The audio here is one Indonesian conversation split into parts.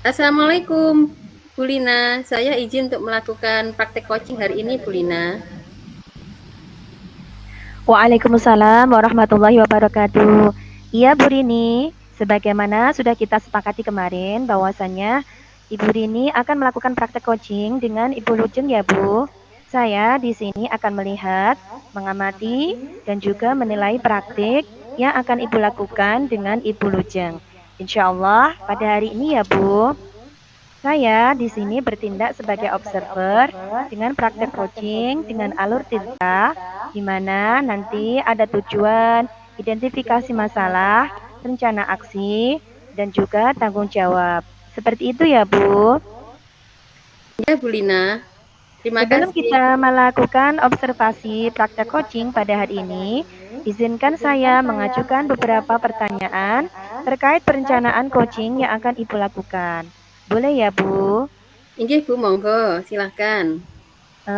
Assalamualaikum, Bu Lina. Saya izin untuk melakukan praktek coaching hari ini, Bu Lina. Waalaikumsalam warahmatullahi wabarakatuh. Iya Bu Rini, sebagaimana sudah kita sepakati kemarin bahwasannya Ibu Rini akan melakukan praktek coaching dengan Ibu Lujeng ya Bu. Saya di sini akan melihat, mengamati, dan juga menilai praktik yang akan Ibu lakukan dengan Ibu Lujeng. Insya Allah pada hari ini ya Bu. Saya di sini bertindak sebagai observer dengan praktek coaching dengan alur tirta, di mana nanti ada tujuan, identifikasi masalah, rencana aksi, dan juga tanggung jawab. Seperti itu ya, Bu. Ya, Bu Lina. Terima Sebelum kasih. kita melakukan observasi praktek coaching pada hari ini, izinkan saya mengajukan beberapa pertanyaan terkait perencanaan coaching yang akan Ibu lakukan. Boleh ya, Bu? Inggih, Bu, monggo, silahkan.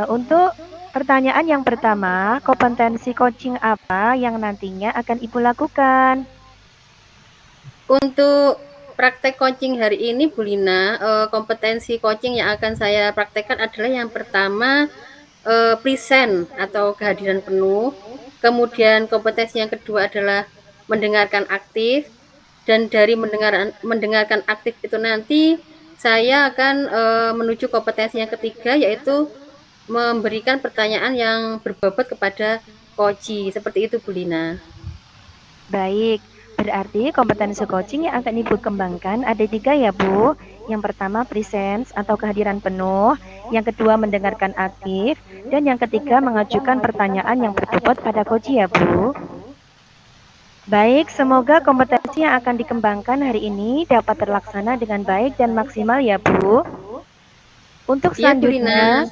Untuk pertanyaan yang pertama, kompetensi coaching apa yang nantinya akan Ibu lakukan? Untuk praktek coaching hari ini, Bu Lina, kompetensi coaching yang akan saya praktekkan adalah yang pertama, present atau kehadiran penuh. Kemudian kompetensi yang kedua adalah mendengarkan aktif. Dan dari mendengarkan aktif itu nanti saya akan menuju kompetensi yang ketiga, yaitu memberikan pertanyaan yang berbobot kepada coachee. Seperti itu, Bu Lina. Baik, berarti kompetensi coaching yang akan Ibu kembangkan ada 3 ya Bu. Yang pertama presence atau kehadiran penuh, yang kedua mendengarkan aktif, dan yang ketiga mengajukan pertanyaan yang berbobot pada coachee ya Bu. Baik, semoga kompetensi yang akan dikembangkan hari ini dapat terlaksana dengan baik dan maksimal ya Bu. Untuk Iya, Bu Lina. selanjutnya,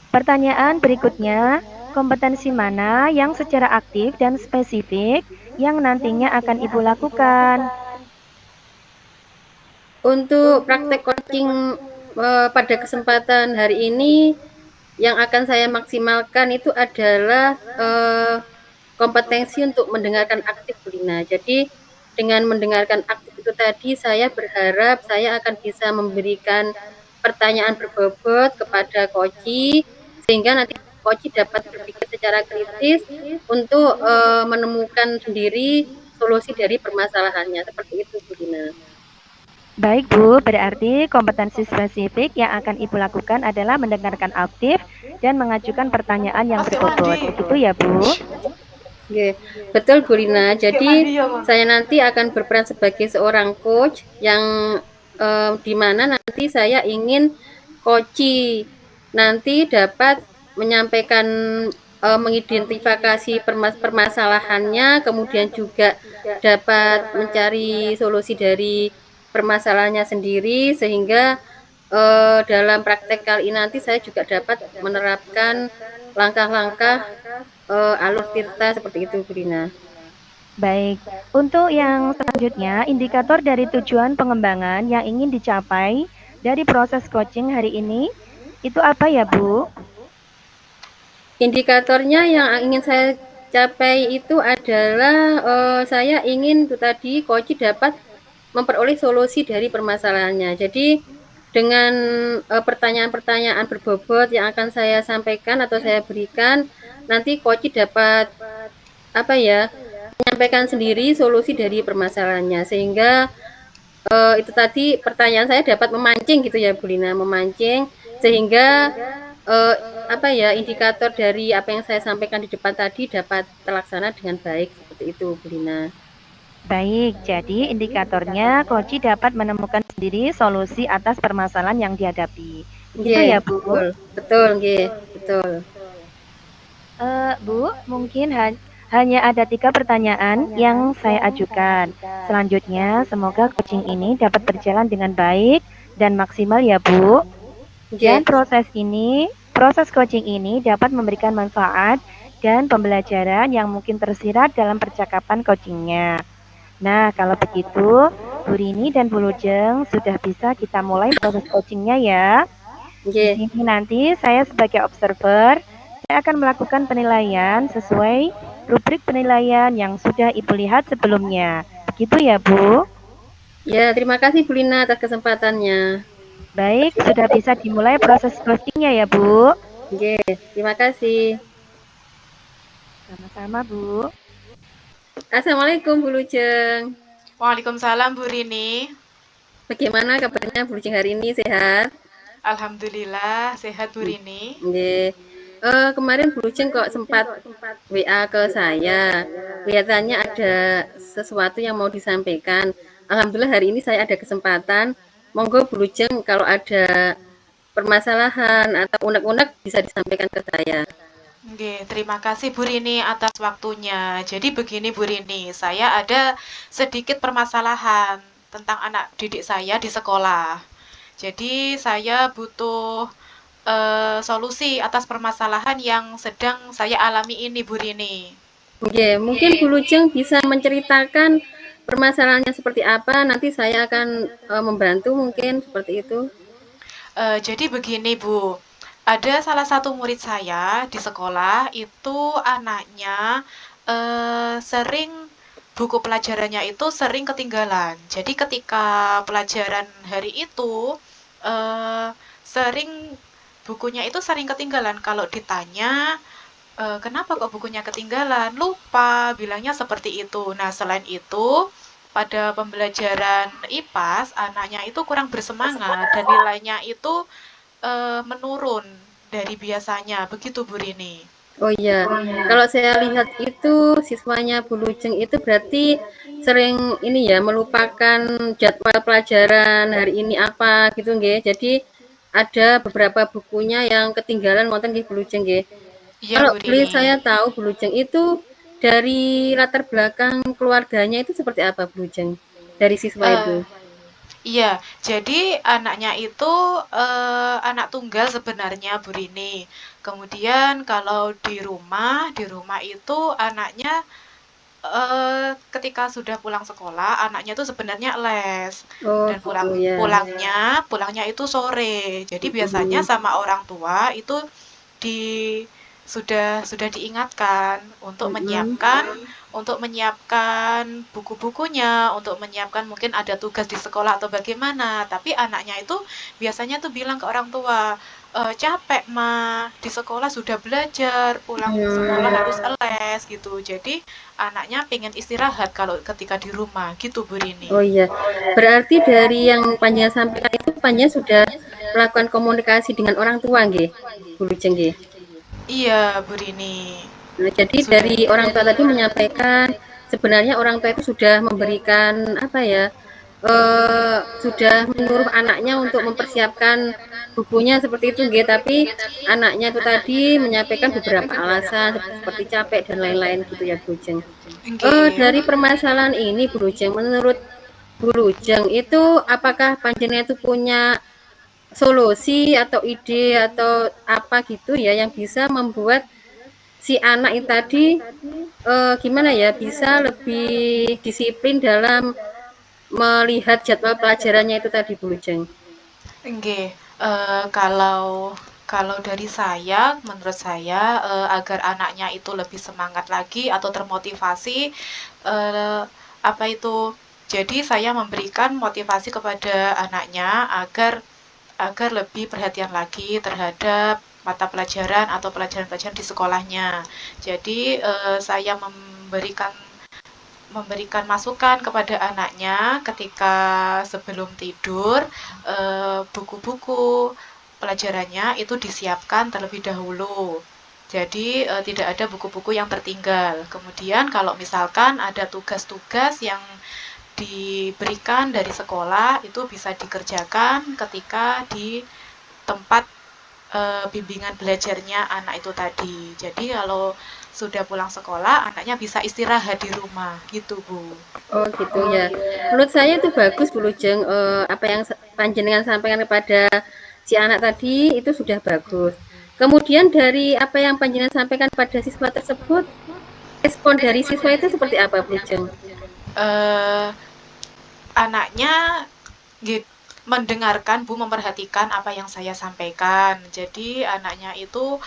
pertanyaan berikutnya, kompetensi mana yang secara aktif dan spesifik yang nantinya akan Ibu lakukan? Untuk praktek coaching pada kesempatan hari ini, yang akan saya maksimalkan itu adalah kompetensi untuk mendengarkan aktif, Bu Lina. Jadi dengan mendengarkan aktif itu tadi, saya berharap saya akan bisa memberikan pertanyaan berbobot kepada coachee, sehingga nanti coachee dapat berpikir secara kritis untuk menemukan sendiri solusi dari permasalahannya. Seperti itu, Bu Lina. Baik Bu, berarti kompetensi spesifik yang akan Ibu lakukan adalah mendengarkan aktif dan mengajukan pertanyaan yang berbobot. Begitu ya Bu? Oke, betul Bu Lina. Jadi saya nanti akan berperan sebagai seorang coach yang di mana nanti saya ingin coachee nanti dapat menyampaikan mengidentifikasi permasalahannya, kemudian juga dapat mencari solusi dari permasalahannya sendiri, sehingga dalam praktek kali ini nanti saya juga dapat menerapkan langkah-langkah alur tirta seperti itu, Bu Lina. Baik, untuk yang selanjutnya, indikator dari tujuan pengembangan yang ingin dicapai dari proses coaching hari ini, itu apa ya Bu? Indikatornya yang ingin saya capai itu adalah saya ingin itu tadi coachee dapat memperoleh solusi dari permasalahannya. Jadi dengan pertanyaan-pertanyaan berbobot yang akan saya sampaikan atau saya berikan, nanti coachee dapat apa ya, menyampaikan sendiri solusi dari permasalahannya, sehingga itu tadi pertanyaan saya dapat memancing gitu ya Bu Lina, memancing sehingga apa ya, indikator dari apa yang saya sampaikan di depan tadi dapat terlaksana dengan baik, seperti itu Bu Lina. Baik, jadi indikatornya coachee dapat menemukan sendiri solusi atas permasalahan yang dihadapi. Begitu Nggih, ya Bu? betul. Betul nggih, betul. Bu, mungkin hanya ada 3 pertanyaan yang saya ajukan. Selanjutnya, semoga coaching ini dapat berjalan dengan baik dan maksimal ya Bu. Dan Nggih. proses coaching ini dapat memberikan manfaat dan pembelajaran yang mungkin tersirat dalam percakapan coachingnya. Nah, kalau begitu, Bu Rini dan Bu Lujeng sudah bisa kita mulai proses coachingnya ya. Di Nggih. sini nanti saya sebagai observer, saya akan melakukan penilaian sesuai rubrik penilaian yang sudah Ibu lihat sebelumnya. Begitu ya, Bu? Ya, terima kasih Bu Lina atas kesempatannya. Baik, sudah bisa dimulai proses closing-nya ya, Bu. Oke, terima kasih. Sama-sama, Bu. Assalamualaikum Bu Lujeng. Waalaikumsalam Bu Rini. Bagaimana kabarnya Bu Lujeng hari ini, sehat? Alhamdulillah sehat Bu Rini. Oke. Kemarin Bu Lujeng kok sempat WA ke saya. Kelihatannya ada sesuatu yang mau disampaikan. Alhamdulillah hari ini saya ada kesempatan. Monggo Bu Lujeng kalau ada permasalahan atau unek-unek bisa disampaikan ke saya. Oke, terima kasih Bu Rini atas waktunya. Jadi begini Bu Rini, saya ada sedikit permasalahan tentang anak didik saya di sekolah. Jadi saya butuh solusi atas permasalahan yang sedang saya alami ini Bu Rini. Oke, mungkin Bu Lujeng bisa menceritakan permasalahannya seperti apa. Nanti saya akan membantu mungkin seperti itu. Jadi begini Bu, ada salah satu murid saya di sekolah itu anaknya sering buku pelajarannya itu sering ketinggalan. Jadi ketika pelajaran hari itu eh, sering bukunya itu sering ketinggalan. Kalau ditanya kenapa kok bukunya ketinggalan? Lupa, bilangnya seperti itu. Nah, selain itu, pada pembelajaran IPAS, anaknya itu kurang bersemangat dan nilainya itu menurun dari biasanya. Begitu, Bu Rini. Oh iya, kalau saya lihat itu siswanya Bu Lujeng itu berarti sering ini ya melupakan jadwal pelajaran hari ini apa gitu nggih. Jadi ada beberapa bukunya yang ketinggalan wonten nggih Bu Lujeng nggih. Iya, Kalau Bu boleh Rini. saya tahu Bu Lujeng itu dari latar belakang keluarganya itu seperti apa Bu Lujeng? Dari siswa Eh, itu. iya, jadi anaknya itu anak tunggal sebenarnya, Bu Rini. Kemudian kalau di rumah itu anaknya ketika sudah pulang sekolah, anaknya itu sebenarnya les Oh dan gitu ya. pulangnya itu sore. Jadi biasanya Mm-mm. sama orang tua itu di sudah diingatkan Mm-mm. untuk menyiapkan buku-bukunya, untuk menyiapkan mungkin ada tugas di sekolah atau bagaimana. Tapi anaknya itu biasanya tuh bilang ke orang tua, capek mah di sekolah sudah belajar, pulang sekolah Hmm. harus les gitu. Jadi anaknya pengen istirahat kalau ketika di rumah gitu Bu Rini. Oh iya, berarti dari yang panjenengan sampaikan itu panjenengan sudah melakukan komunikasi dengan orang tua nggih, Bu Lujeng nggih? Iya Bu Rini, Nah, jadi sudah. dari orang tua tadi menyampaikan sebenarnya orang tua itu sudah memberikan apa ya, sudah menyuruh anaknya untuk mempersiapkan bukunya seperti itu nggih, tapi anaknya itu tadi menyampaikan beberapa alasan seperti capek dan lain-lain gitu ya, Bu Lujeng. Nggih. Dari permasalahan ini Bu Lujeng, menurut Bu Lujeng itu apakah panjenengan itu punya solusi atau ide atau apa gitu ya yang bisa membuat si anak itu tadi gimana ya bisa lebih disiplin dalam melihat jadwal pelajarannya itu tadi Bu Lujeng. Nggih, kalau kalau dari saya, menurut saya, agar anaknya itu lebih semangat lagi atau termotivasi, eee, apa itu, jadi saya memberikan motivasi kepada anaknya agar agar lebih perhatian lagi terhadap mata pelajaran atau pelajaran-pelajaran di sekolahnya. Jadi, saya memberikan masukan kepada anaknya ketika sebelum tidur, buku-buku pelajarannya itu disiapkan terlebih dahulu. Jadi tidak ada buku-buku yang tertinggal. Kemudian kalau misalkan ada tugas-tugas yang diberikan dari sekolah itu bisa dikerjakan ketika di tempat bimbingan belajarnya anak itu tadi. Jadi kalau sudah pulang sekolah, anaknya bisa istirahat di rumah, gitu Bu. Oh gitu ya. Menurut saya itu bagus Bu Lujeng, apa yang panjenengan sampaikan kepada si anak tadi itu sudah bagus. Kemudian dari apa yang panjenengan sampaikan pada siswa tersebut, respon dari siswa itu seperti apa Bu Lujeng? Eh, Anaknya mendengarkan Bu, memperhatikan apa yang saya sampaikan. Jadi anaknya itu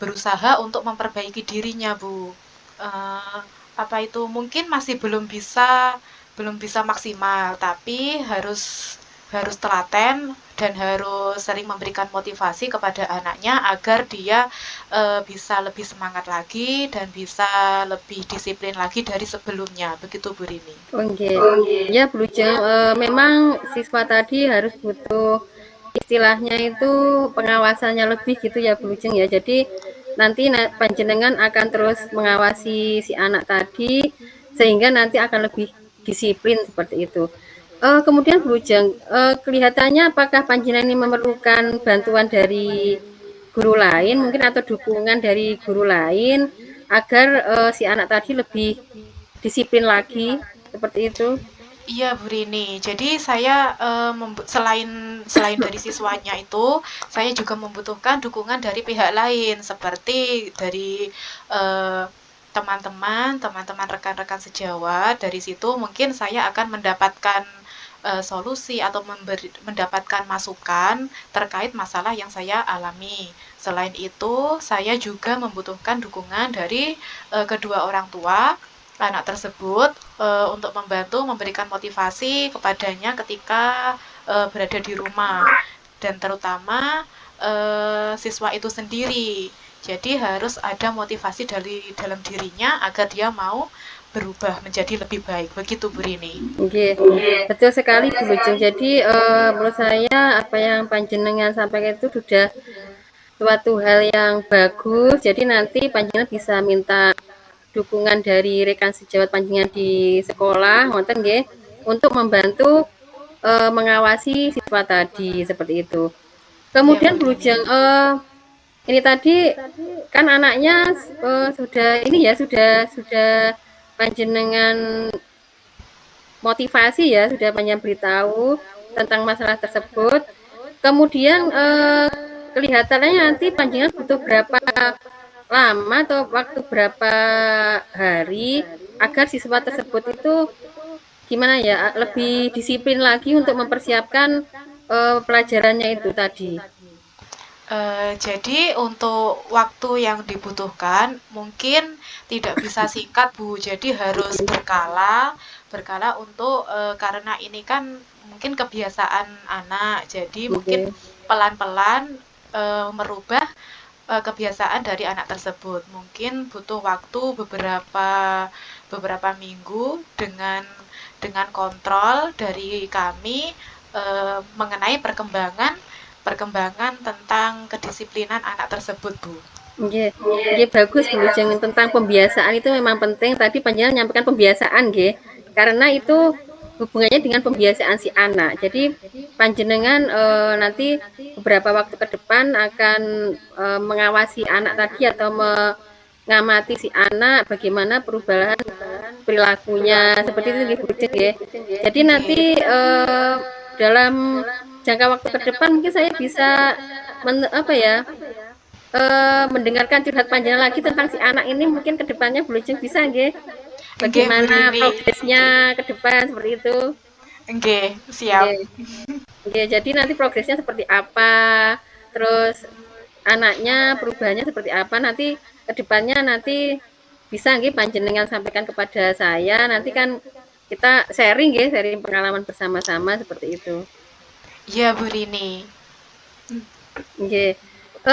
berusaha untuk memperbaiki dirinya Bu. Eh, Apa itu mungkin masih belum bisa belum bisa maksimal, tapi harus telaten dan harus sering memberikan motivasi kepada anaknya agar dia bisa lebih semangat lagi dan bisa lebih disiplin lagi dari sebelumnya. Begitu Bu Rini. Oh, nggih. Ya, Bu Lujeng, memang siswa tadi harus butuh istilahnya itu pengawasannya lebih gitu ya Bu Lujeng ya. Jadi nanti panjenengan akan terus mengawasi si anak tadi sehingga nanti akan lebih disiplin seperti itu. Kemudian Bu Lujeng, kelihatannya apakah panjenengan ini memerlukan bantuan dari guru lain mungkin atau dukungan dari guru lain agar si anak tadi lebih disiplin lagi seperti itu? Iya Bu Rini, jadi saya selain dari siswanya itu, saya juga membutuhkan dukungan dari pihak lain seperti dari teman-teman rekan-rekan sejawat. Dari situ mungkin saya akan mendapatkan solusi atau mendapatkan masukan terkait masalah yang saya alami. Selain itu, saya juga membutuhkan dukungan dari kedua orang tua anak tersebut untuk membantu memberikan motivasi kepadanya ketika berada di rumah dan terutama siswa itu sendiri. Jadi harus ada motivasi dari dalam dirinya agar dia mau berubah menjadi lebih baik. Begitu Bu Rini. Oke, betul sekali Bu Lujeng. Jadi menurut saya apa yang panjenengan sampaikan itu sudah suatu hal yang bagus. Jadi nanti panjenengan bisa minta dukungan dari rekan sejawat panjenengan di sekolah, ngoten nggih, untuk membantu mengawasi siswa tadi seperti itu. Iya Kemudian Bu Bu Rini. Lujeng, ini tadi kan anaknya sudah ini ya sudah panjenengan motivasi ya, sudah panjenengan beritahu tentang masalah tersebut. Kemudian kelihatannya nanti panjenengan butuh berapa lama atau waktu berapa hari agar siswa tersebut itu gimana ya lebih disiplin lagi untuk mempersiapkan pelajarannya itu tadi. Jadi untuk waktu yang dibutuhkan mungkin tidak bisa singkat Bu, jadi harus berkala untuk karena ini kan mungkin kebiasaan anak, jadi mungkin Oke. pelan-pelan merubah kebiasaan dari anak tersebut. Mungkin butuh waktu beberapa minggu dengan kontrol dari kami mengenai perkembangan tentang kedisiplinan anak tersebut, Bu. Nggih. Nggih bagus Bu Lujeng tentang pembiasaan itu memang penting. Tadi panjenengan menyampaikan pembiasaan nggih. Karena itu hubungannya dengan pembiasaan si anak. Jadi panjenengan nanti beberapa waktu ke depan akan mengawasi anak tadi atau mengamati si anak bagaimana perubahan perilakunya seperti itu nggih Bu Lujeng nggih. Jadi nanti dalam jangka waktu ke depan mungkin saya bisa mendengarkan curhat panjenengan lagi tentang si anak ini mungkin ke depannya Bu Lujeng bisa nggih? Nggih, Bu Bagaimana Rini. progresnya ke depan seperti itu? Nggih, siap. Nggih. Nggih, jadi nanti progresnya seperti apa, terus anaknya perubahannya seperti apa, nanti ke depannya nanti bisa nggih panjenengan sampaikan kepada saya, nanti kan kita sharing nggih, sharing pengalaman bersama-sama seperti itu. Iya, Bu Rini. Nggih.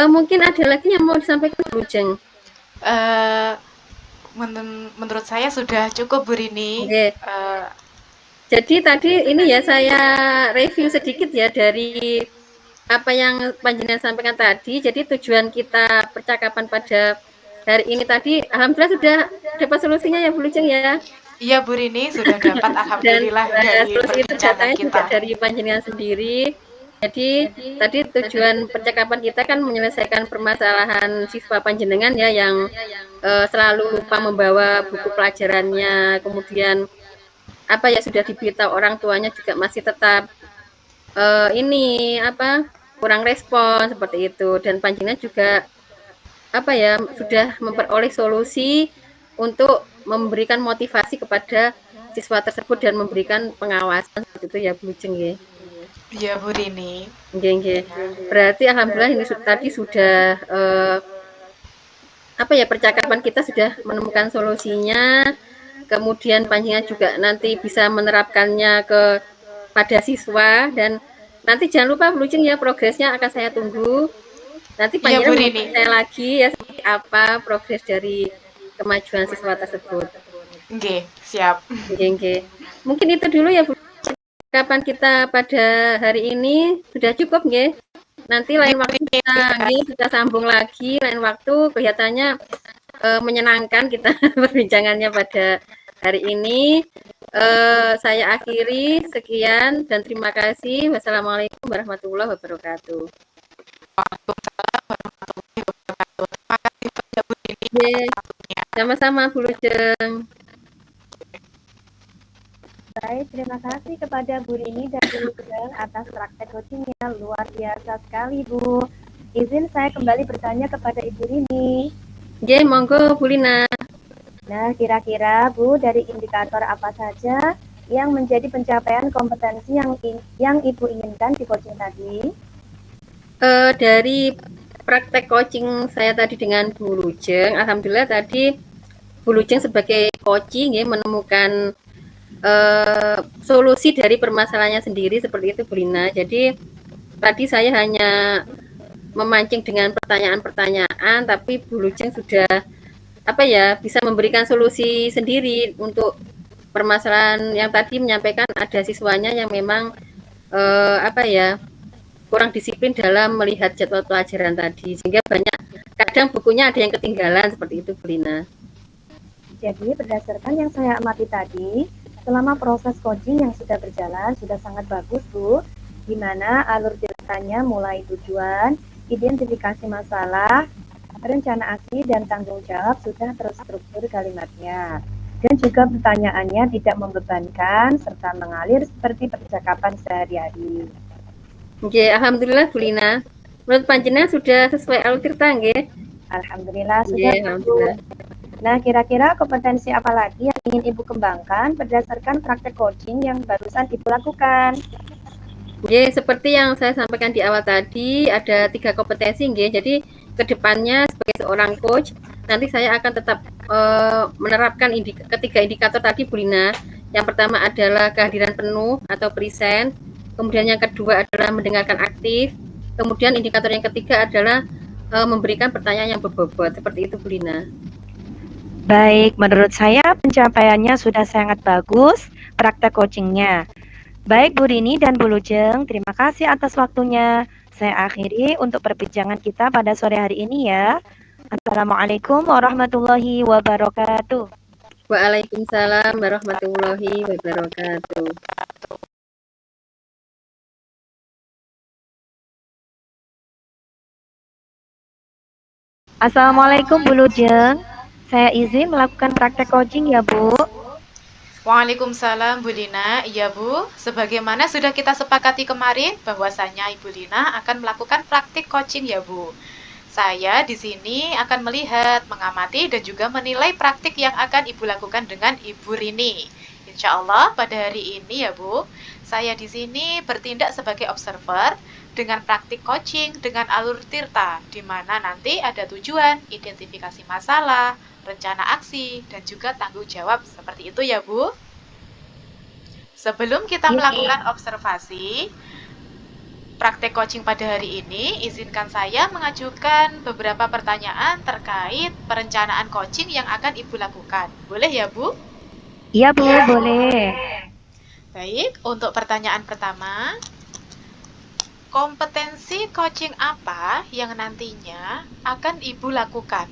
Mungkin ada lagi yang mau disampaikan Bu Lujeng? Eh, menurut saya sudah cukup, Bu Rini. Nggih. Jadi tadi ini ya saya review sedikit ya dari apa yang panjenengan sampaikan tadi. Jadi tujuan kita percakapan pada hari ini tadi, alhamdulillah sudah dapat solusinya ya Bu Lujeng ya. Iya, Bu Rini sudah dapat Dan alhamdulillah dari solusi itu perbincangan datangnya juga kita. dari panjenengan sendiri. Jadi tadi tujuan percakapan kita kan menyelesaikan permasalahan siswa panjenengan ya yang selalu lupa membawa buku pelajarannya, kemudian apa ya sudah diberitahu orang tuanya juga masih tetap ini apa kurang respon seperti itu dan panjenengan juga apa ya sudah memperoleh solusi untuk memberikan motivasi kepada siswa tersebut dan memberikan pengawasan seperti itu ya Bu Lujeng ya. Iya, Bu Rini. Nggih, nggih. Berarti alhamdulillah ini tadi sudah apa ya percakapan kita sudah menemukan solusinya. kemudian panjenengan juga nanti bisa menerapkannya pada siswa, dan nanti jangan lupa Bu Lujeng ya, progresnya akan saya tunggu. Nanti Iya Bu panjenengan Rini. menghubungi saya lagi ya, seperti apa progres dari kemajuan siswa tersebut. Nggih, siap. Nggih, nggih. Mungkin itu dulu ya Bu. Kapan kita pada hari ini sudah cukup nggih. Nanti lain waktu kita sambung lagi, lain waktu kelihatannya menyenangkan kita perbincangannya pada hari ini. Saya akhiri, sekian dan terima kasih. Wassalamualaikum warahmatullahi wabarakatuh. Yeah. Sama-sama Bu Lujeng. Baik, terima kasih kepada Bu Rini dan Bu Lujeng atas praktek coachingnya, luar biasa sekali Bu. Izin saya kembali bertanya kepada Ibu Rini. Oke, monggo Bu Lina. Nah, kira-kira Bu, dari indikator apa saja yang menjadi pencapaian kompetensi yang Ibu inginkan di coaching tadi? Dari praktek coaching saya tadi dengan Bu Lujeng, alhamdulillah tadi Bu Lujeng sebagai coaching ya menemukan solusi dari permasalahannya sendiri, seperti itu Bu Lina. Jadi tadi saya hanya memancing dengan pertanyaan-pertanyaan, tapi Bu Lujeng sudah bisa memberikan solusi sendiri untuk permasalahan yang tadi, menyampaikan ada siswanya yang memang kurang disiplin dalam melihat jadwal pelajaran tadi, sehingga kadang bukunya ada yang ketinggalan, seperti itu Bu Lina. Jadi berdasarkan yang saya amati tadi, selama proses coaching yang sudah berjalan sudah sangat bagus Bu, di mana alur ceritanya mulai tujuan, identifikasi masalah, rencana aksi dan tanggung jawab sudah terstruktur kalimatnya. Dan juga pertanyaannya tidak membebankan serta mengalir seperti percakapan sehari-hari. Oke, alhamdulillah Bu Lina. Menurut panjenengan sudah sesuai alur cerita nggih? Alhamdulillah sudah. Alhamdulillah. Nah, kira-kira kompetensi apa lagi yang ingin Ibu kembangkan berdasarkan praktek coaching yang barusan Ibu lakukan? Nggih, seperti yang saya sampaikan di awal tadi, ada 3 kompetensi nggih. Jadi kedepannya sebagai seorang coach, nanti saya akan tetap menerapkan ketiga indikator tadi Bu Lina. Yang pertama adalah kehadiran penuh atau present, kemudian yang kedua adalah mendengarkan aktif, kemudian indikator yang ketiga adalah memberikan pertanyaan yang berbobot, seperti itu Bu Lina. Baik, menurut saya pencapaiannya sudah sangat bagus praktek coachingnya. Baik Bu Rini dan Bu Lujeng, terima kasih atas waktunya. Saya akhiri untuk perbincangan kita pada sore hari ini ya. Assalamualaikum warahmatullahi wabarakatuh. Waalaikumsalam warahmatullahi wabarakatuh. Assalamualaikum Bu Lujeng. Saya izin melakukan praktek coaching ya Bu. Waalaikumsalam Bu Lina. Iya Bu, sebagaimana sudah kita sepakati kemarin bahwasanya Ibu Lina akan melakukan praktik coaching ya Bu. Saya di sini akan melihat, mengamati, dan juga menilai praktik yang akan Ibu lakukan dengan Ibu Rini. Insya Allah pada hari ini ya Bu, saya di sini bertindak sebagai observer dengan praktik coaching dengan alur tirta, di mana nanti ada tujuan, identifikasi masalah, rencana aksi, dan juga tanggung jawab. Seperti itu ya Bu. Sebelum kita melakukan observasi, praktek coaching pada hari ini, izinkan saya mengajukan beberapa pertanyaan terkait perencanaan coaching yang akan Ibu lakukan. Boleh ya Bu? Iya Bu, boleh. Baik, untuk pertanyaan pertama, kompetensi coaching apa yang nantinya akan Ibu lakukan?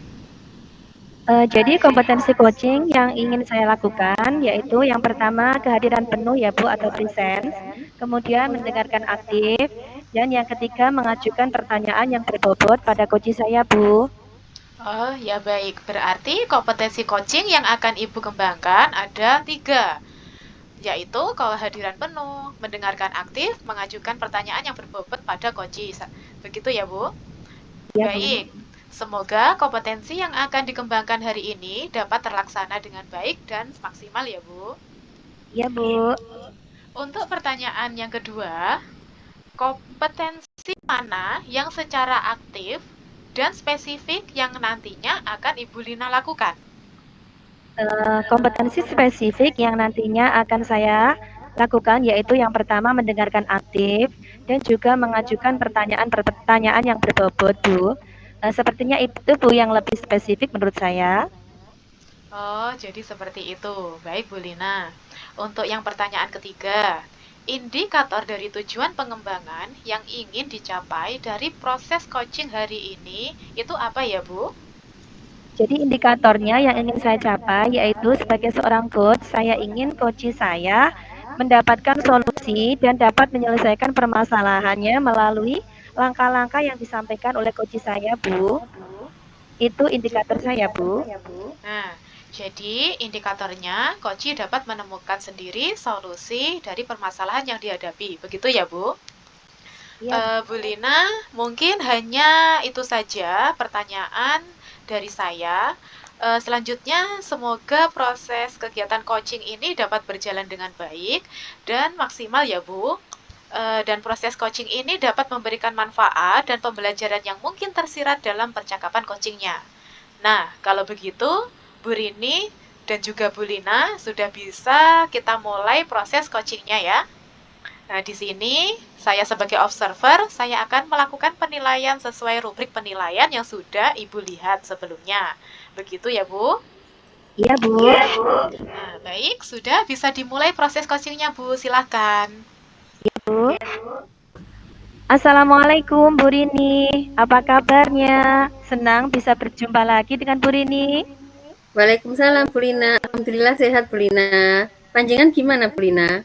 Jadi kompetensi coaching yang ingin saya lakukan yaitu yang pertama kehadiran penuh ya Bu atau presence, kemudian mendengarkan aktif, dan yang ketiga mengajukan pertanyaan yang berbobot pada coach saya Bu. Oh ya baik, berarti kompetensi coaching yang akan Ibu kembangkan ada 3, yaitu kehadiran penuh, mendengarkan aktif, mengajukan pertanyaan yang berbobot pada coach. Begitu ya Bu? Ya, Baik, semoga kompetensi yang akan dikembangkan hari ini dapat terlaksana dengan baik dan maksimal ya Bu. Iya Bu. Untuk pertanyaan yang kedua, kompetensi mana yang secara aktif dan spesifik yang nantinya akan Ibu Lina lakukan? Kompetensi spesifik yang nantinya akan saya lakukan yaitu yang pertama mendengarkan aktif dan juga mengajukan pertanyaan-pertanyaan yang berbobot, Bu. Sepertinya itu Bu yang lebih spesifik menurut saya. Oh, jadi seperti itu. Baik, Bu Lina. Untuk yang pertanyaan ketiga, indikator dari tujuan pengembangan yang ingin dicapai dari proses coaching hari ini itu apa ya, Bu? Jadi indikatornya yang ingin saya capai yaitu sebagai seorang coach, saya ingin coach saya mendapatkan solusi dan dapat menyelesaikan permasalahannya melalui langkah-langkah yang disampaikan oleh coach saya, Bu. Itu indikator saya, Bu. Nah, jadi indikatornya coach dapat menemukan sendiri solusi dari permasalahan yang dihadapi. Begitu ya, Bu? Iya, Bu Lina, mungkin hanya itu saja pertanyaan dari saya. Selanjutnya, semoga proses kegiatan coaching ini dapat berjalan dengan baik dan maksimal ya, Bu. Dan proses coaching ini dapat memberikan manfaat dan pembelajaran yang mungkin tersirat dalam percakapan coachingnya. Nah, kalau begitu, Bu Rini dan juga Bu Lina sudah bisa kita mulai proses coachingnya ya. Nah, di sini saya sebagai observer, saya akan melakukan penilaian sesuai rubrik penilaian yang sudah Ibu lihat sebelumnya. Begitu ya, Bu? iya Bu. Nah, baik, sudah bisa dimulai proses coachingnya, Bu. Silakan. Bu. Assalamualaikum Bu Rini, apa kabarnya? Senang bisa berjumpa lagi dengan Bu Rini. Waalaikumsalam Bu Lina. Alhamdulillah sehat Bu Lina. Panjenengan gimana Bu Lina?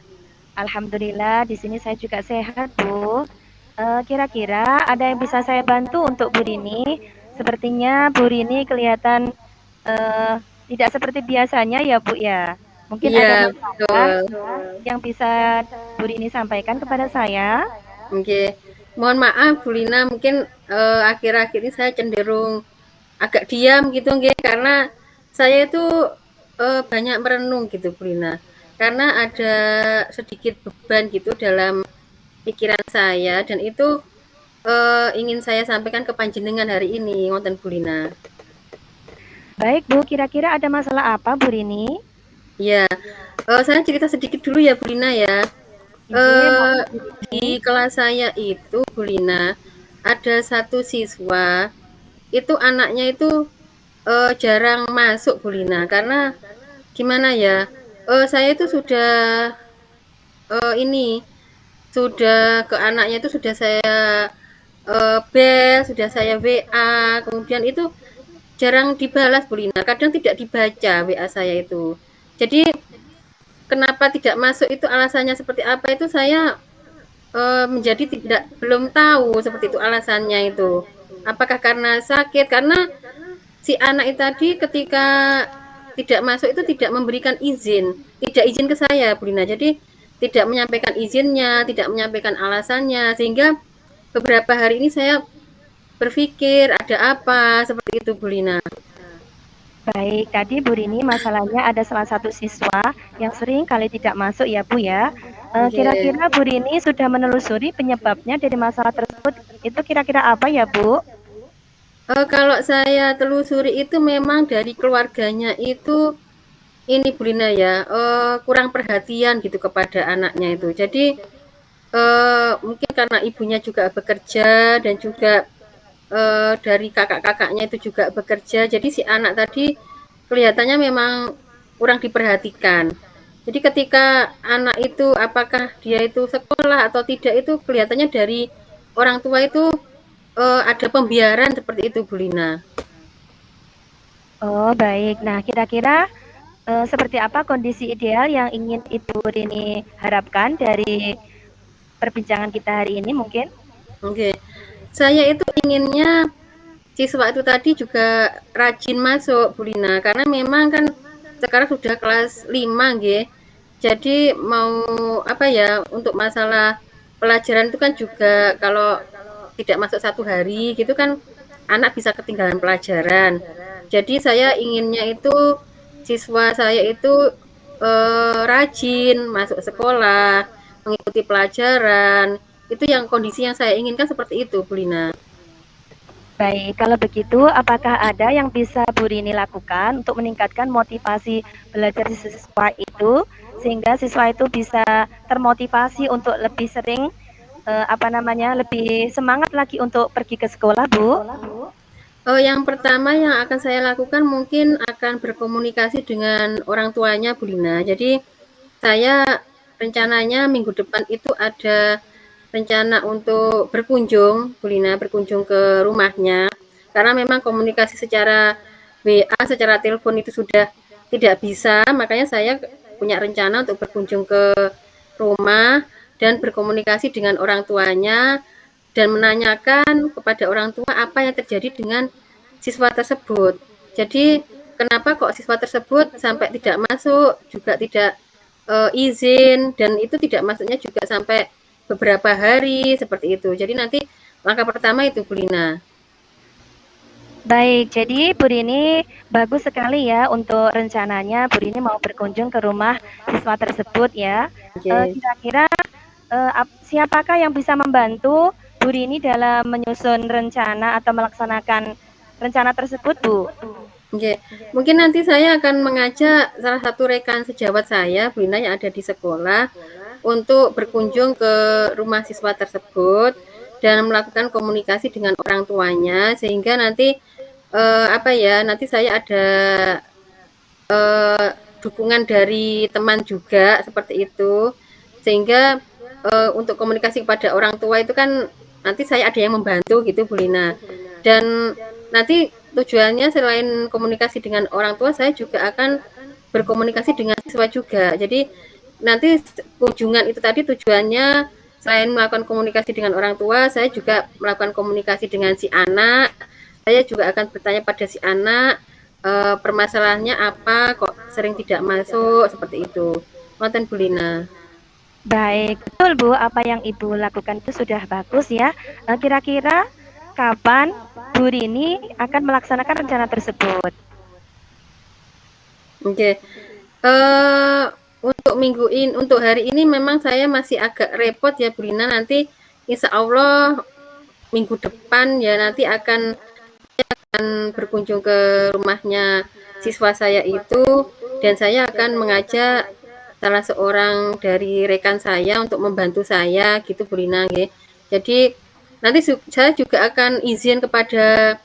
Alhamdulillah di sini saya juga sehat Bu. Kira-kira ada yang bisa saya bantu untuk Bu Rini? Sepertinya Bu Rini kelihatan uh, tidak seperti biasanya ya Bu ya. Mungkin Iya, ada masalah betul. yang bisa Bu Rini sampaikan kepada saya. Oke. Mohon maaf Bu Lina, mungkin akhir-akhir ini saya cenderung agak diam gitu nggih karena saya itu banyak merenung gitu Bu Lina. Karena ada sedikit beban gitu dalam pikiran saya dan itu ingin saya sampaikan ke panjenengan hari ini, ngoten Bu Lina. Baik Bu, kira-kira ada masalah apa Bu Rini? Iya, saya cerita sedikit dulu ya Bu Lina ya. Nggih, Eh, mohon Bu di Rini. kelas saya itu Bu Lina, ada satu siswa, itu anaknya itu jarang masuk Bu Lina, karena gimana ya, saya itu sudah ini, sudah ke anaknya itu sudah saya bel, sudah saya WA, kemudian itu jarang dibalas Bu Lina, kadang tidak dibaca WA saya itu. Jadi kenapa tidak masuk itu alasannya seperti apa itu saya menjadi belum tahu seperti itu alasannya itu. Apakah karena sakit? Karena si anak itu tadi ketika tidak masuk itu tidak memberikan izin, tidak izin ke saya, Bu Lina. Jadi tidak menyampaikan izinnya, tidak menyampaikan alasannya, sehingga beberapa hari ini saya berpikir ada apa seperti itu, Bu Lina. Baik, tadi Bu Rini masalahnya ada salah satu siswa yang sering kali tidak masuk ya Bu ya. Oke. Kira-kira Bu Rini sudah menelusuri penyebabnya dari masalah tersebut. Itu kira-kira apa ya Bu? Kalau saya telusuri itu memang dari keluarganya itu ini Bu Lina ya, kurang perhatian gitu kepada anaknya itu. Jadi mungkin karena ibunya juga bekerja dan juga dari kakak-kakaknya itu juga bekerja, jadi si anak tadi kelihatannya memang kurang diperhatikan. Jadi ketika anak itu apakah dia itu sekolah atau tidak itu kelihatannya dari orang tua itu ada pembiaran seperti itu Bu Lina. Oh baik, nah kira-kira seperti apa kondisi ideal yang ingin Ibu Rini harapkan dari perbincangan kita hari ini mungkin? Oke, saya itu inginnya siswa itu tadi juga rajin masuk Bu Lina, karena memang kan sekarang sudah kelas 5 nggih. Jadi mau apa ya, untuk masalah pelajaran itu kan juga kalau tidak masuk satu hari gitu kan anak bisa ketinggalan pelajaran. Jadi saya inginnya itu siswa saya itu rajin masuk sekolah, mengikuti pelajaran. Itu yang kondisi yang saya inginkan seperti itu, Bu Lina. Baik, kalau begitu apakah ada yang bisa Bu Rini lakukan untuk meningkatkan motivasi belajar siswa itu sehingga siswa itu bisa termotivasi untuk lebih sering lebih semangat lagi untuk pergi ke sekolah, Bu? Yang pertama yang akan saya lakukan mungkin akan berkomunikasi dengan orang tuanya Bu Lina. Jadi saya rencananya minggu depan itu ada rencana untuk berkunjung Bu Lina, berkunjung ke rumahnya. Karena memang komunikasi secara WA, secara telepon itu sudah tidak bisa, makanya saya punya rencana untuk berkunjung ke rumah dan berkomunikasi dengan orang tuanya dan menanyakan kepada orang tua apa yang terjadi dengan siswa tersebut. Jadi kenapa kok siswa tersebut sampai tidak masuk, juga tidak izin, dan itu tidak masuknya juga sampai beberapa hari seperti itu. Jadi nanti langkah pertama itu Bu Lina. Baik, jadi Bu Rini bagus sekali ya untuk rencananya Bu Rini mau berkunjung ke rumah siswa tersebut ya. Okay. Kira-kira siapakah yang bisa membantu Bu Rini dalam menyusun rencana atau melaksanakan rencana tersebut, Bu? Okay. Mungkin nanti saya akan mengajak salah satu rekan sejawat saya, Bu Lina, yang ada di sekolah untuk berkunjung ke rumah siswa tersebut dan melakukan komunikasi dengan orang tuanya sehingga nanti nanti saya ada dukungan dari teman juga seperti itu sehingga untuk komunikasi kepada orang tua itu kan nanti saya ada yang membantu gitu Bu Lina, dan nanti tujuannya selain komunikasi dengan orang tua saya juga akan berkomunikasi dengan siswa juga. Jadi nanti kunjungan itu tadi tujuannya selain melakukan komunikasi dengan orang tua, saya juga melakukan komunikasi dengan si anak. Saya juga akan bertanya pada si anak permasalahannya apa kok sering tidak masuk seperti itu. Ngoten Bu Lina. Baik, betul Bu, apa yang Ibu lakukan itu sudah bagus ya. Kira-kira kapan Bu Rini akan melaksanakan rencana tersebut? Oke. Untuk hari ini memang saya masih agak repot ya Bu Lina. Nanti insya Allah minggu depan ya nanti akan berkunjung ke rumahnya siswa saya itu dan saya akan mengajak salah seorang dari rekan saya untuk membantu saya gitu Bu Lina. Jadi nanti saya juga akan izin kepada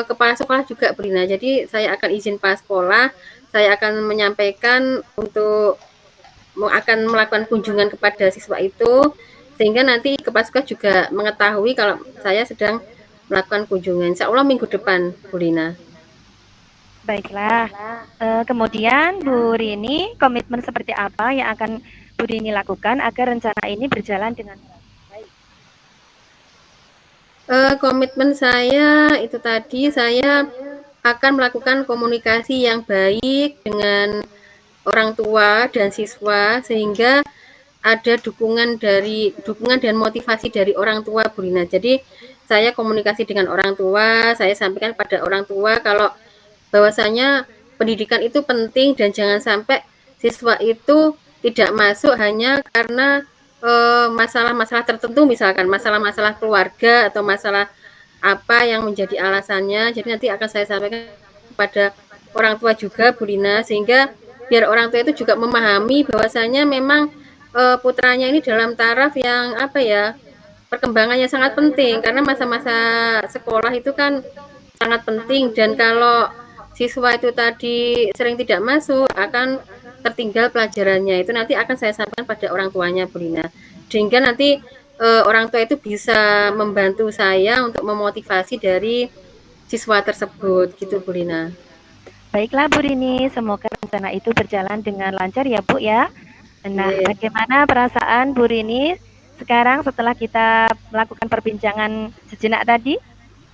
kepala sekolah juga Bu Lina. Jadi saya akan izin kepala sekolah, saya akan menyampaikan untuk akan melakukan kunjungan kepada siswa itu sehingga nanti kepala sekolah juga mengetahui kalau saya sedang melakukan kunjungan. Insya Allah minggu depan Bu Lina. Baiklah, kemudian Bu Rini, komitmen seperti apa yang akan Bu Rini lakukan agar rencana ini berjalan dengan baik? Komitmen saya itu tadi saya akan melakukan komunikasi yang baik dengan orang tua dan siswa sehingga ada dukungan dan motivasi dari orang tua Bu Lina. Jadi saya komunikasi dengan orang tua, saya sampaikan pada orang tua kalau bahwasanya pendidikan itu penting dan jangan sampai siswa itu tidak masuk hanya karena masalah-masalah tertentu, misalkan masalah-masalah keluarga atau masalah apa yang menjadi alasannya. Jadi nanti akan saya sampaikan kepada orang tua juga Bu Lina sehingga biar orang tua itu juga memahami bahwasanya memang putranya ini dalam taraf yang perkembangannya sangat penting karena masa-masa sekolah itu kan sangat penting dan kalau siswa itu tadi sering tidak masuk akan tertinggal pelajarannya. Itu nanti akan saya sampaikan pada orang tuanya Bu Lina. Sehingga nanti orang tua itu bisa membantu saya untuk memotivasi dari siswa tersebut gitu Bu Lina. Baiklah Bu Rini, semoga rencana itu berjalan dengan lancar ya Bu ya. Nah, bagaimana perasaan Bu Rini sekarang setelah kita melakukan perbincangan sejenak tadi?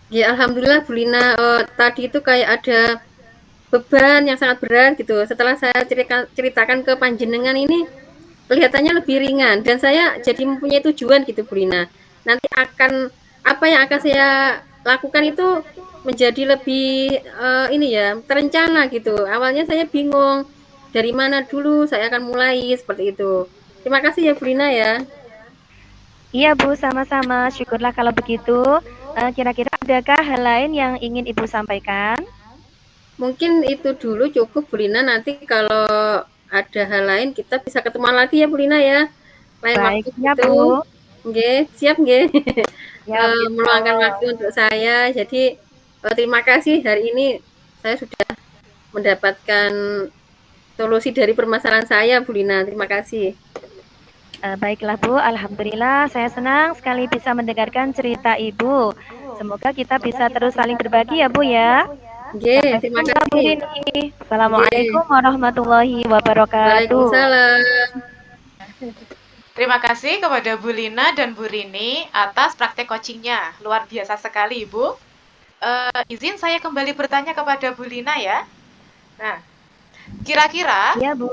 Ya Alhamdulillah Bu Lina, tadi itu kayak ada beban yang sangat berat gitu. Setelah saya ceritakan ke panjenengan ini kelihatannya lebih ringan dan saya jadi mempunyai tujuan gitu Bu Lina. Nanti apa yang akan saya lakukan itu menjadi lebih terencana gitu. Awalnya saya bingung dari mana dulu saya akan mulai seperti itu. Terima kasih ya Bu Lina ya. Iya Bu, sama-sama. Syukurlah kalau begitu. Kira-kira adakah hal lain yang ingin Ibu sampaikan? Mungkin itu dulu cukup Bu Lina, nanti kalau ada hal lain kita bisa ketemuan lagi ya Bu Lina ya. Lain Baik, waktu ya itu. Bu. Nggih, siap nggih. Siap Meluangkan insya waktu untuk saya. Jadi terima kasih hari ini saya sudah mendapatkan solusi dari permasalahan saya Bu Lina. Terima kasih. Baiklah Bu, Alhamdulillah saya senang sekali bisa mendengarkan cerita Ibu. Semoga kita bisa terus saling berbagi ya Bu ya. Nggih, Sampai terima jumpa Bu kasih. Rini. Nggih. Assalamualaikum warahmatullahi wabarakatuh. Waalaikumsalam. Terima kasih kepada Bu Lina dan Bu Rini atas praktek coachingnya. Luar biasa sekali, Ibu. Izin saya kembali bertanya kepada Bu Lina ya. Nah, kira-kira Iya Bu.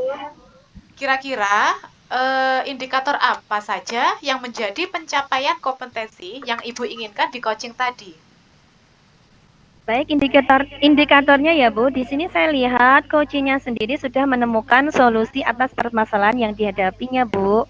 indikator apa saja yang menjadi pencapaian kompetensi yang Ibu inginkan di coaching tadi? Baik, indikatornya ya Bu. Di sini saya lihat coachingnya sendiri sudah menemukan solusi atas permasalahan yang dihadapinya Bu.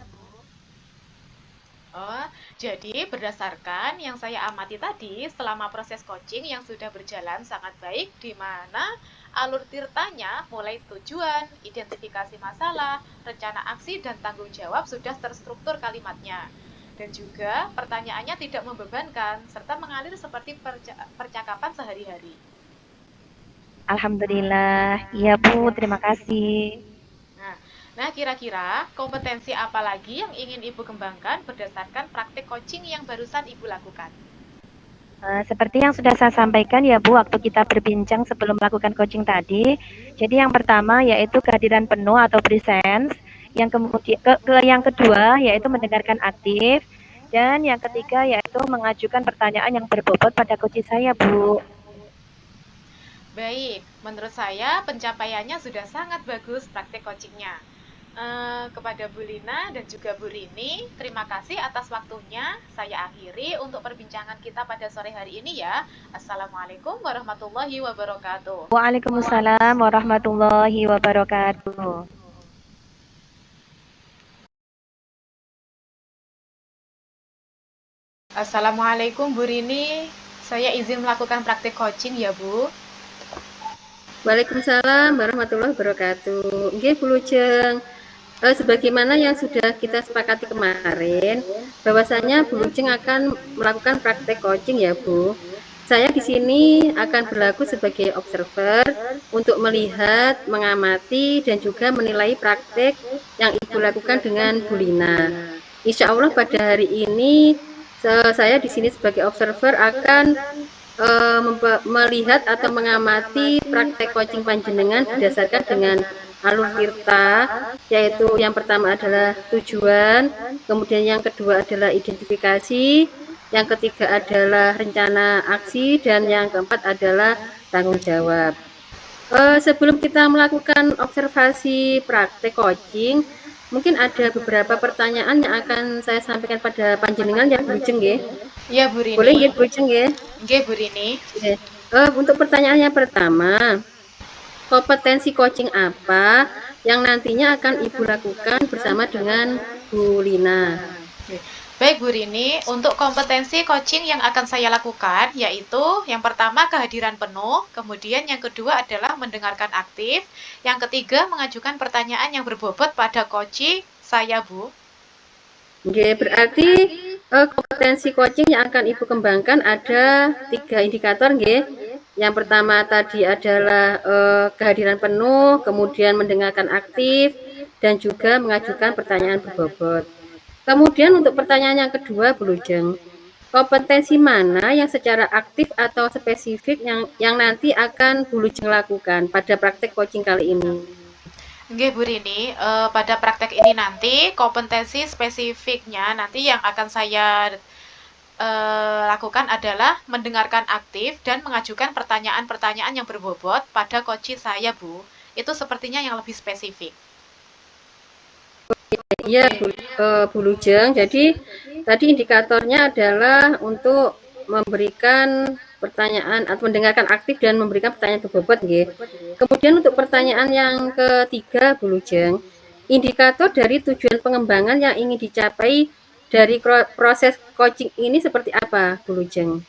Oh, jadi berdasarkan yang saya amati tadi, selama proses coaching yang sudah berjalan sangat baik, di mana alur tirtanya mulai tujuan, identifikasi masalah, rencana aksi, dan tanggung jawab sudah terstruktur kalimatnya. Dan juga pertanyaannya tidak membebankan, serta mengalir seperti percakapan sehari-hari. Alhamdulillah. Iya Bu, terima kasih. Nah, kira-kira kompetensi apa lagi yang ingin Ibu kembangkan berdasarkan praktik coaching yang barusan Ibu lakukan? Seperti yang sudah saya sampaikan ya Bu, waktu kita berbincang sebelum melakukan coaching tadi. Jadi yang pertama yaitu kehadiran penuh atau presence. Yang kemudian yang kedua yaitu mendengarkan aktif. Dan yang ketiga yaitu mengajukan pertanyaan yang berbobot pada coach saya Bu. Baik, menurut saya pencapaiannya sudah sangat bagus praktik coachingnya. Kepada Bu Lina dan juga Bu Rini, terima kasih atas waktunya. Saya akhiri untuk perbincangan kita pada sore hari ini ya. Assalamualaikum warahmatullahi wabarakatuh. Waalaikumsalam warahmatullahi wabarakatuh. Assalamualaikum Bu Rini, saya izin melakukan praktik coaching ya Bu. Waalaikumsalam warahmatullahi wabarakatuh. Nggih, Bu Lujeng. Sebagaimana yang sudah kita sepakati kemarin, bahwasanya Bu Lujeng akan melakukan praktek coaching ya Bu. Saya di sini akan berlaku sebagai observer untuk melihat, mengamati, dan juga menilai praktek yang Ibu lakukan dengan Bu Lina. Insya Allah pada hari ini saya di sini sebagai observer akan melihat atau mengamati praktek coaching panjenengan berdasarkan dengan alur tirta, yaitu yang pertama adalah tujuan, kemudian yang kedua adalah identifikasi, yang ketiga adalah rencana aksi, dan yang keempat adalah tanggung jawab. Sebelum kita melakukan observasi praktek coaching, mungkin ada beberapa pertanyaan yang akan saya sampaikan pada panjenengan ya Bu Lujeng ya. Iya Bu Rini. Boleh ya Bu Lujeng ya? Nggih Bu Rini. Untuk pertanyaan yang pertama, kompetensi coaching apa yang nantinya akan Ibu lakukan bersama dengan Bu Lina? Baik Bu Rini, untuk kompetensi coaching yang akan saya lakukan yaitu yang pertama kehadiran penuh, kemudian yang kedua adalah mendengarkan aktif, yang ketiga mengajukan pertanyaan yang berbobot pada coaching saya Bu. Oke, berarti kompetensi coaching yang akan Ibu kembangkan ada 3 indikator, nggih. Yang pertama tadi adalah kehadiran penuh, kemudian mendengarkan aktif, dan juga mengajukan pertanyaan berbobot. Kemudian untuk pertanyaan yang kedua, Bu Lujeng, kompetensi mana yang secara aktif atau spesifik yang nanti akan Bu Lujeng lakukan pada praktek coaching kali ini? Nggih Bu Rini, pada praktek ini nanti kompetensi spesifiknya nanti yang akan saya lakukan adalah mendengarkan aktif dan mengajukan pertanyaan-pertanyaan yang berbobot pada coach saya Bu. Itu sepertinya yang lebih spesifik. Iya, Bu Lujeng. Jadi tadi indikatornya adalah untuk memberikan pertanyaan atau mendengarkan aktif dan memberikan pertanyaan berbobot, nggih. Kemudian untuk pertanyaan yang ketiga, Bu Lujeng, indikator dari tujuan pengembangan yang ingin dicapai dari proses coaching ini seperti apa, Bu Lujeng?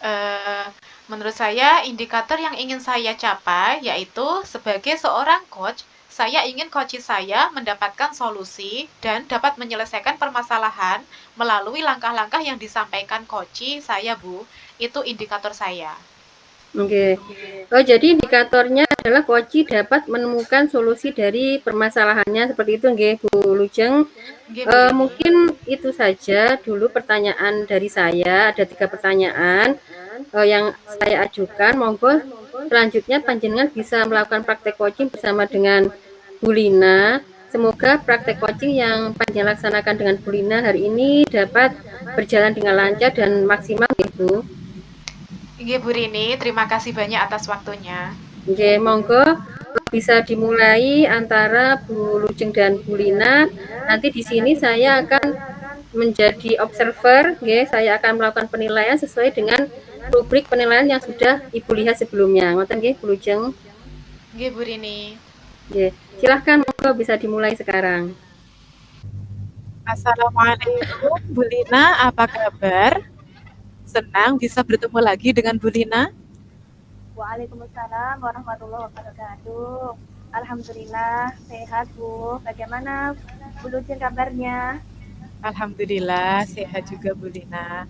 Eee, menurut saya indikator yang ingin saya capai yaitu sebagai seorang coach, saya ingin coach saya mendapatkan solusi dan dapat menyelesaikan permasalahan melalui langkah-langkah yang disampaikan coach saya, Bu. Itu indikator saya. Oke. Oh, jadi indikatornya adalah koci dapat menemukan solusi dari permasalahannya seperti itu nggih, Bu Lujeng. Nggih, Bu Rini. Mungkin itu saja dulu pertanyaan dari saya. Ada 3 pertanyaan yang saya ajukan. Monggo selanjutnya panjenengan bisa melakukan praktek coaching bersama dengan Bu Lina. Semoga praktek coaching yang panjenengan laksanakan dengan Bu Lina hari ini dapat berjalan dengan lancar dan maksimal, nggih, Bu. Nggih, Bu Rini, terima kasih banyak atas waktunya. Nggih, monggo bisa dimulai antara Bu Lujeng dan Bu Lina. Nanti di sini saya akan menjadi observer, nggih, saya akan melakukan penilaian sesuai dengan rubrik penilaian yang sudah Ibu lihat sebelumnya. Ngoten nggih, Bu Lujeng. Nggih, Bu Rini. Nggih, silahkan monggo bisa dimulai sekarang. Assalamualaikum, Bu Lina, apa kabar? Senang bisa bertemu lagi dengan Bu Lina. Waalaikumsalam warahmatullahi wabarakatuh. Alhamdulillah sehat Bu. Bagaimana Bu Lucin kabarnya? Alhamdulillah sehat juga Bu Lina.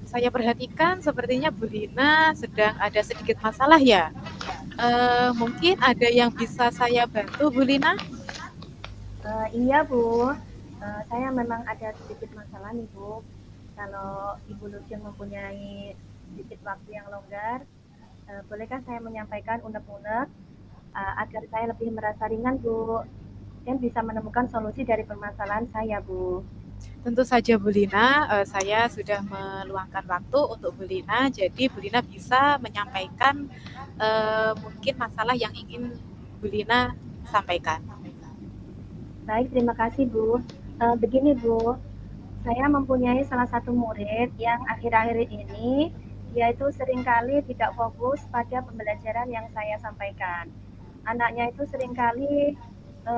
Saya perhatikan sepertinya Bu Lina sedang ada sedikit masalah ya. Mungkin ada yang bisa saya bantu Bu Lina? Iya Bu, saya memang ada sedikit masalah nih Bu. Kalau Ibu Lucin mempunyai sedikit waktu yang longgar, bolehkah saya menyampaikan unek-unek agar saya lebih merasa ringan Bu dan bisa menemukan solusi dari permasalahan saya Bu. Tentu saja Bu Lina, saya sudah meluangkan waktu untuk Bu Lina, jadi Bu Lina bisa menyampaikan mungkin masalah yang ingin Bu Lina sampaikan. Baik, terima kasih Bu. Begini Bu, saya mempunyai salah satu murid yang akhir-akhir ini dia itu seringkali tidak fokus pada pembelajaran yang saya sampaikan. Anaknya itu seringkali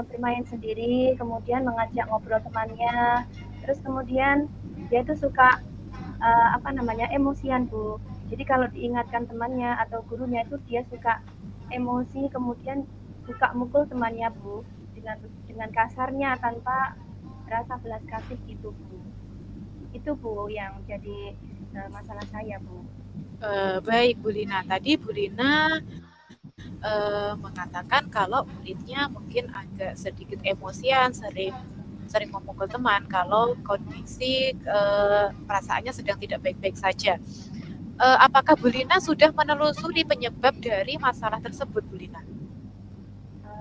bermain sendiri, kemudian mengajak ngobrol temannya, terus kemudian dia itu suka emosian Bu. Jadi kalau diingatkan temannya atau gurunya itu dia suka emosi, kemudian suka mukul temannya Bu dengan kasarnya tanpa rasa belas kasih itu Bu. Itu Bu yang jadi masalah saya Bu. Baik Bu Lina, tadi Bu Lina mengatakan kalau muridnya mungkin agak sedikit emosian, sering memukul teman kalau kondisi perasaannya sedang tidak baik-baik saja. Apakah Bu Lina sudah menelusuri penyebab dari masalah tersebut, Bu Lina?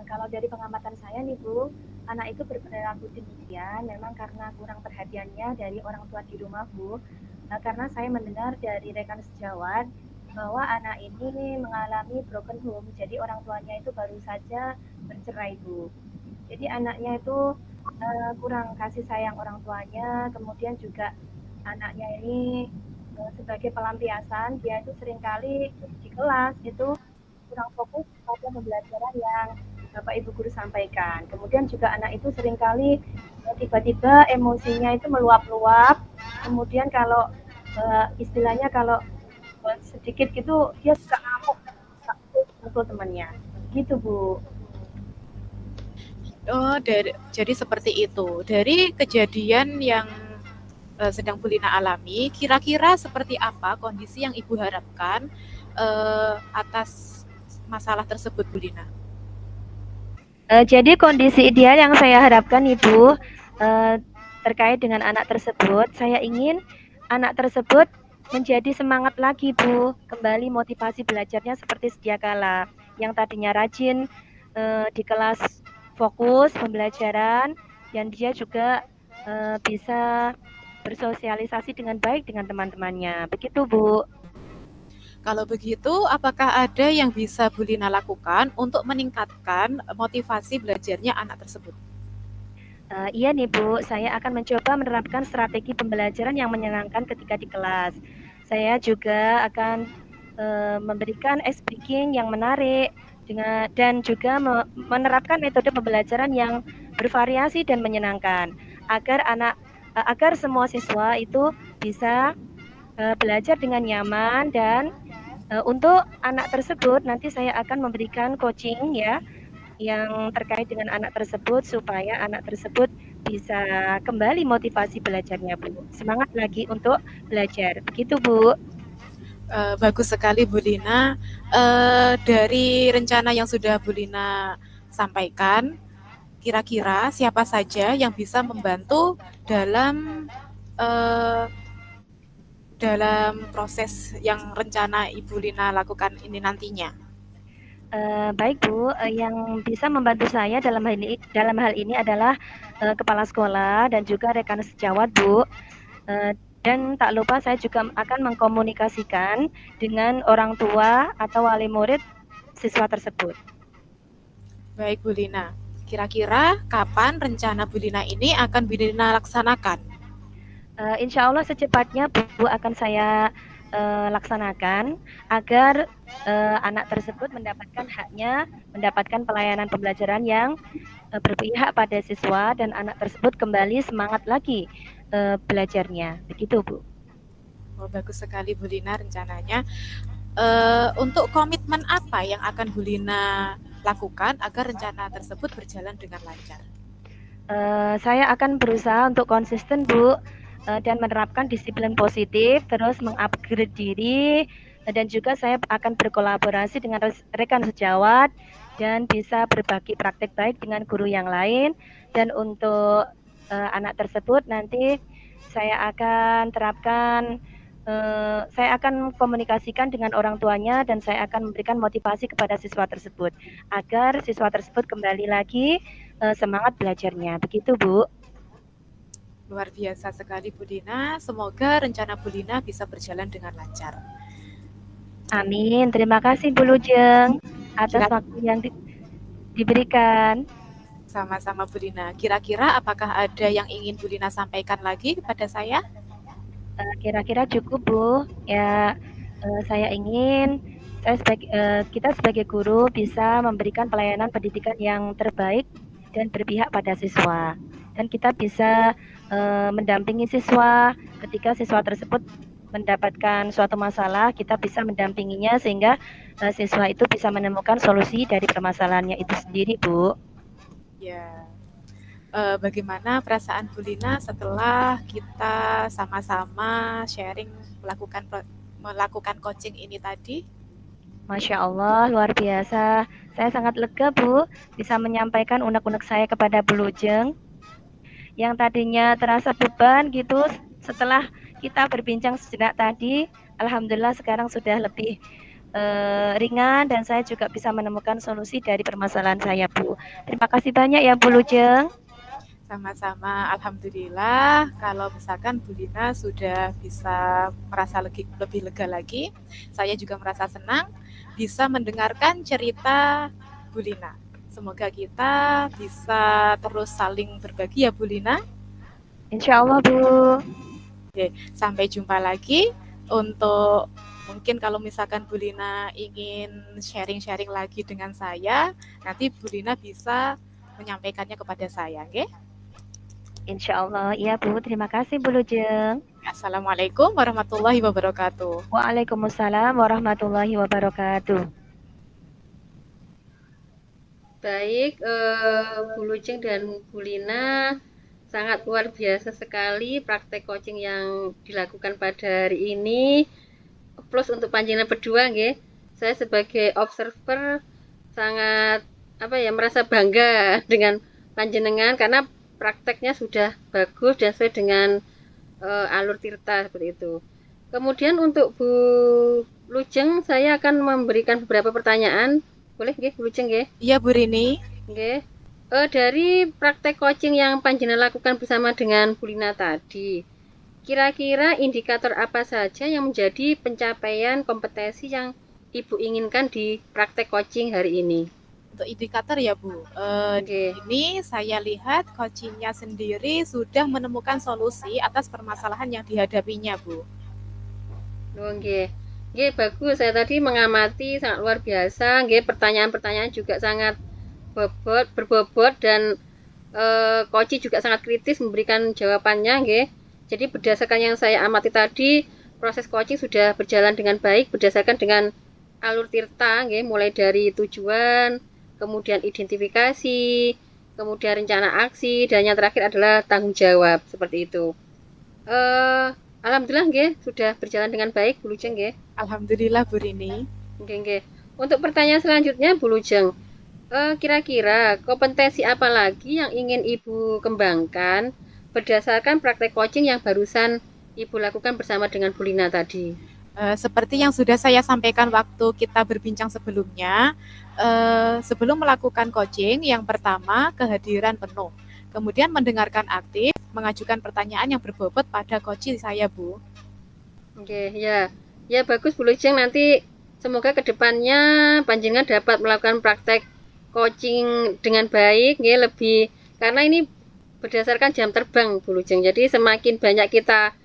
Kalau dari pengamatan saya nih Bu, anak itu berperilaku demikian memang karena kurang perhatiannya dari orang tua di rumah Bu. Karena saya mendengar dari rekan sejawat bahwa anak ini mengalami broken home, jadi orang tuanya itu baru saja bercerai Bu. Jadi anaknya itu kurang kasih sayang orang tuanya, kemudian juga anaknya ini sebagai pelampiasan dia itu seringkali di kelas itu kurang fokus pada pembelajaran yang Bapak Ibu guru sampaikan. Kemudian juga anak itu seringkali tiba-tiba emosinya itu meluap-luap. Kemudian kalau istilahnya kalau sedikit gitu dia suka ngamuk, mukul temannya. Gitu Bu. Oh, jadi seperti itu. Dari kejadian yang sedang Bu Lina alami, kira-kira seperti apa kondisi yang Ibu harapkan atas masalah tersebut, Bu Lina? Jadi kondisi ideal yang saya harapkan Ibu terkait dengan anak tersebut, saya ingin anak tersebut menjadi semangat lagi Bu, kembali motivasi belajarnya seperti sedia kala. Yang tadinya rajin di kelas fokus pembelajaran, dan dia juga bisa bersosialisasi dengan baik dengan teman-temannya. Begitu Bu. Kalau begitu, apakah ada yang bisa Bu Lina lakukan untuk meningkatkan motivasi belajarnya anak tersebut? Iya nih Bu, saya akan mencoba menerapkan strategi pembelajaran yang menyenangkan ketika di kelas. Saya juga akan memberikan ice breaking yang menarik dan juga menerapkan metode pembelajaran yang bervariasi dan menyenangkan agar semua siswa itu bisa belajar dengan nyaman dan untuk anak tersebut nanti saya akan memberikan coaching ya yang terkait dengan anak tersebut supaya anak tersebut bisa kembali motivasi belajarnya, Bu. Semangat lagi untuk belajar. Begitu, Bu. Bagus sekali Bu Lina. Dari rencana yang sudah Bu Lina sampaikan, kira-kira siapa saja yang bisa membantu dalam eh, dalam proses yang rencana Ibu Lina lakukan ini nantinya? Baik Bu, yang bisa membantu saya dalam hal ini adalah kepala sekolah dan juga rekan sejawat Bu. Dan tak lupa saya juga akan mengkomunikasikan dengan orang tua atau wali murid siswa tersebut. Baik Bu Lina, kira-kira kapan rencana Bu Lina ini akan Bu Lina laksanakan? Insya Allah secepatnya Bu akan saya laksanakan agar anak tersebut mendapatkan haknya, mendapatkan pelayanan pembelajaran yang berpihak pada siswa dan anak tersebut kembali semangat lagi belajarnya. Begitu Bu. Oh, bagus sekali Bu Lina rencananya. Untuk komitmen apa yang akan Bu Lina lakukan agar rencana tersebut berjalan dengan lancar? Saya akan berusaha untuk konsisten Bu dan menerapkan disiplin positif, terus mengupgrade diri, dan juga saya akan berkolaborasi dengan rekan sejawat dan bisa berbagi praktek baik dengan guru yang lain. Dan untuk anak tersebut nanti saya akan terapkan, saya akan komunikasikan dengan orang tuanya dan saya akan memberikan motivasi kepada siswa tersebut agar siswa tersebut kembali lagi semangat belajarnya. Begitu Bu. Luar biasa sekali Bu Lina. Semoga rencana Bu Lina bisa berjalan dengan lancar. Amin. Terima kasih Bu Lujeng atas Kira- waktu yang diberikan. Sama-sama Bu Lina. Kira-kira apakah ada yang ingin Bu Lina sampaikan lagi kepada saya? Kira-kira cukup Bu. Ya, saya ingin kita sebagai guru bisa memberikan pelayanan pendidikan yang terbaik dan berpihak pada siswa. Dan kita bisa mendampingi siswa ketika siswa tersebut mendapatkan suatu masalah, kita bisa mendampinginya sehingga siswa itu bisa menemukan solusi dari permasalahannya itu sendiri, Bu. Ya. Bagaimana perasaan Bu Lina setelah kita sama-sama sharing melakukan coaching ini tadi? Masya Allah, luar biasa. Saya sangat lega, Bu, bisa menyampaikan unek-unek saya kepada Bu Lujeng. Yang tadinya terasa beban gitu, setelah kita berbincang sejenak tadi, alhamdulillah sekarang sudah lebih ringan dan saya juga bisa menemukan solusi dari permasalahan saya, Bu. Terima kasih banyak ya Bu Lujeng. Sama-sama, alhamdulillah. Kalau misalkan Bu Lina sudah bisa merasa lebih lega lagi, saya juga merasa senang bisa mendengarkan cerita Bu Lina. Semoga kita bisa terus saling berbagi ya Bu Lina. Insya Allah Bu. Oke, sampai jumpa lagi. Untuk mungkin kalau misalkan Bu Lina ingin sharing-sharing lagi dengan saya, nanti Bu Lina bisa menyampaikannya kepada saya, oke? Insya Allah, iya Bu. Terima kasih Bu Lujeng. Assalamualaikum warahmatullahi wabarakatuh. Waalaikumsalam warahmatullahi wabarakatuh. Baik, Bu Lujeng dan Bu Lina, sangat luar biasa sekali praktek coaching yang dilakukan pada hari ini. Plus untuk panjenengan berdua, nggih. Saya sebagai observer sangat merasa bangga dengan panjenengan karena prakteknya sudah bagus dan sesuai dengan alur tirta seperti itu. Kemudian untuk Bu Lujeng, saya akan memberikan beberapa pertanyaan. Boleh nggih, Bu Lujeng nggih? Iya, Bu Rini. Nggih. Dari praktek coaching yang panjenengan lakukan bersama dengan Bu Lina tadi, kira-kira indikator apa saja yang menjadi pencapaian kompetensi yang Ibu inginkan di praktek coaching hari ini? Untuk indikator ya Bu, di sini saya lihat coachingnya sendiri sudah menemukan solusi atas permasalahan yang dihadapinya Bu. Nggih. Nggih, bagus. Saya tadi mengamati sangat luar biasa. Nggih, pertanyaan-pertanyaan juga sangat berbobot dan Koci juga sangat kritis memberikan jawabannya, nggih. Jadi berdasarkan yang saya amati tadi, proses coaching sudah berjalan dengan baik berdasarkan dengan alur tirta nggih, mulai dari tujuan, kemudian identifikasi, kemudian rencana aksi, dan yang terakhir adalah tanggung jawab, seperti itu. Alhamdulillah nggih sudah berjalan dengan baik Bu Lujeng nggih. Alhamdulillah Bu Rini. Nggih nggih. Untuk pertanyaan selanjutnya Bu Lujeng, kira-kira kompetensi apa lagi yang ingin Ibu kembangkan berdasarkan praktek coaching yang barusan Ibu lakukan bersama dengan Bu Lina tadi? Seperti yang sudah saya sampaikan waktu kita berbincang sebelumnya, sebelum melakukan coaching, yang pertama kehadiran penuh, kemudian mendengarkan aktif, mengajukan pertanyaan yang berbobot pada coach saya, Bu. Oke, ya. Ya bagus Bu Lujeng, nanti semoga kedepannya panjenengan dapat melakukan praktek coaching dengan baik, ya, lebih karena ini berdasarkan jam terbang Bu Lujeng. Jadi semakin banyak kita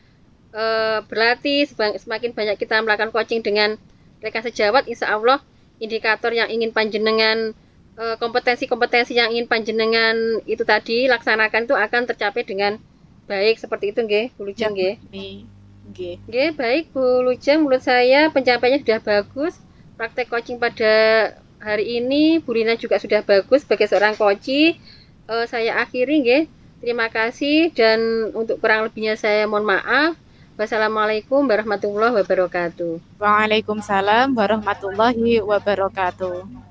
berlatih, semakin banyak kita melakukan coaching dengan rekan sejawat, insya Allah indikator yang ingin panjenengan kompetensi-kompetensi yang ingin panjenengan itu tadi laksanakan itu akan tercapai dengan baik, seperti itu nggih Bu Lujeng nggih. Nggih, baik Bu Lujeng, menurut saya pencapaiannya sudah bagus. Praktek coaching pada hari ini Bu Lina juga sudah bagus sebagai seorang coach. Saya akhiri nggih. Terima kasih dan untuk kurang lebihnya saya mohon maaf. Wassalamualaikum warahmatullahi wabarakatuh. Waalaikumsalam warahmatullahi wabarakatuh.